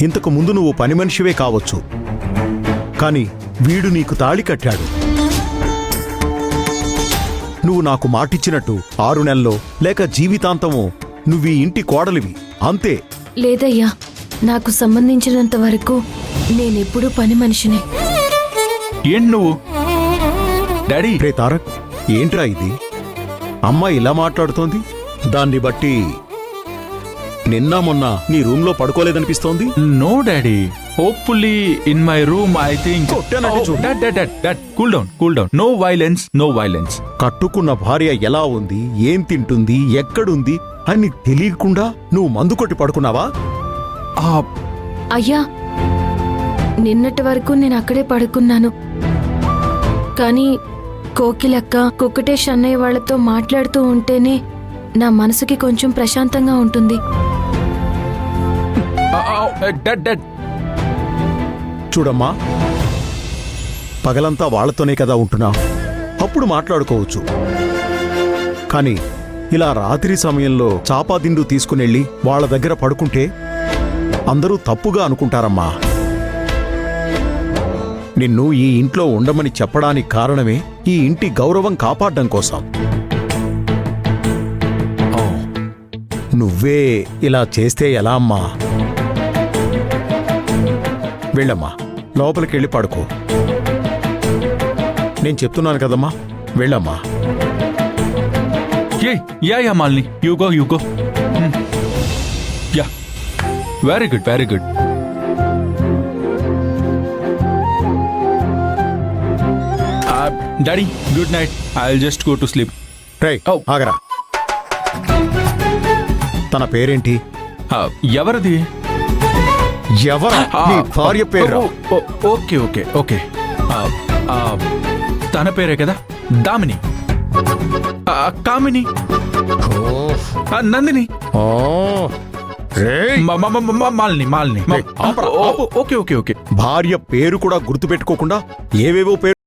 ఇంతకు ముందు నువ్వు పని మనిషివే కావచ్చు, కాని వీడు నీకు తాళి కట్టాడు. నువ్వు నాకు మాటిచ్చినట్టు 6 నెలల్లో లేక జీవితాంతమో నువ్వీ ఇంటి కోడలివి, అంతే. లేదయ్యా, నాకు సంబంధించినంత వరకు నేనెప్పుడూ పని మనిషినే. ఏంటి నువ్వు డాడీ? రే తారక్, ఏంట్రా ఇది? అమ్మ ఇలా మాట్లాడుతోంది. దాన్ని బట్టి నిన్న మొన్న నీ రూమ్లో పడుకోలేదనిపిస్తోంది. No daddy, hopefully in my room I think. Cool down. No violence. కట్టుకున్న భార్య ఎలా ఉంది, ఏం తింటుంది, ఎక్కడుంది అని తెలియకుండా నువ్వు మందు కొట్టి పడుకున్నావా? అయ్యా, నిన్నటి వరకు నేను అక్కడే పడుకున్నాను. కానీ కోకిలక్క, కుక్కటేష్ అన్నయ్య వాళ్లతో మాట్లాడుతూ ఉంటేనే నా మనసుకి కొంచెం ప్రశాంతంగా ఉంటుంది. చూడమ్మా, పగలంతా వాళ్లతోనే కదా ఉంటున్నావు, అప్పుడు మాట్లాడుకోవచ్చు. కాని ఇలా రాత్రి సమయంలో చాపాదిండు తీసుకునెళ్ళి వాళ్ల దగ్గర పడుకుంటే అందరూ తప్పుగా అనుకుంటారమ్మా. నిన్ను ఈ ఇంట్లో ఉండమని చెప్పడానికి కారణమే ఈ ఇంటి గౌరవం కాపాడడం కోసం. నువ్వే ఇలా చేస్తే ఎలా అమ్మా? వెళ్ళమ్మా, లోపలికెళ్ళి పడుకో. నేను చెప్తున్నాను కదమ్మా, వెళ్ళమ్మా. Yeah Malini, you go. Yeah, very good. Daddy, good night. I will just go to sleep. రేయ్, ఆగరా. తన పేరేంటి? ఎవరిది? ఎవరా? నీ భార్య పేరు? ఓకే. తన పేరే కదా, దామిని, కామిని, నందిని, మాలిని. ఓకే. భార్య పేరు కూడా గుర్తుపెట్టుకోకుండా ఏవేవో పేరు